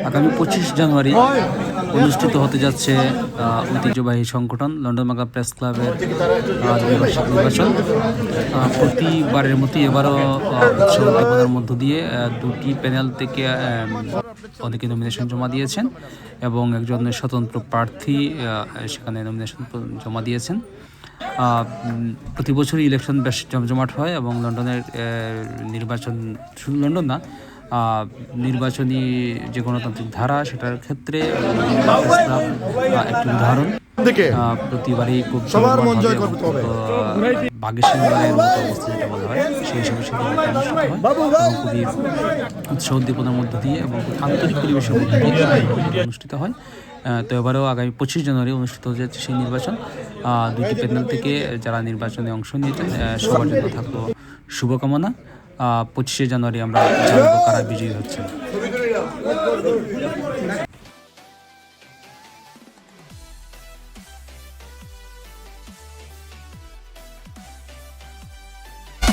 আগামী 25 জানুয়ারি অনুষ্ঠিত হতে যাচ্ছে ঐতিহ্যবাহী সংগঠন লন্ডন বাংলা প্রেস ক্লাবের দ্বিবার্ষিক নির্বাচন। প্রতিবারের মতো এবারও উৎসব উদ্দীপনার মধ্য দিয়ে দুটি প্যানেল থেকে অনেকে নমিনেশন জমা দিয়েছেন এবং একজন স্বতন্ত্র প্রার্থী সেখানে নমিনেশন জমা দিয়েছেন। প্রতি বছরই ইলেকশন বেশ জমজমাট হয় এবং লন্ডনের নির্বাচন, শুধু লন্ডন না, নির্বাচনী যে গণতান্ত্রিক ধারা সেটার ক্ষেত্রে একটি উদাহরণ। প্রতিবারই খুব বাঘের সিংহের মতো অবস্থা যেটা বলা হয়, সেই হিসাবে অনুষ্ঠিত হয় এবং খুবই উৎসাহ উদ্দীপনার মধ্য দিয়ে এবং খুব আন্তরিক পরিবেশের মধ্য দিয়ে অনুষ্ঠিত হয়। তো এবারেও আগামী 25 জানুয়ারি অনুষ্ঠিত হতে যাচ্ছে সেই নির্বাচন। দুটি প্যানেল থেকে যারা নির্বাচনে অংশ নিয়েছেন সবার জন্য থাকলো শুভকামনা। 25শে জানুয়ারি আমরা জানবো কারা বিজয়ী হচ্ছেন।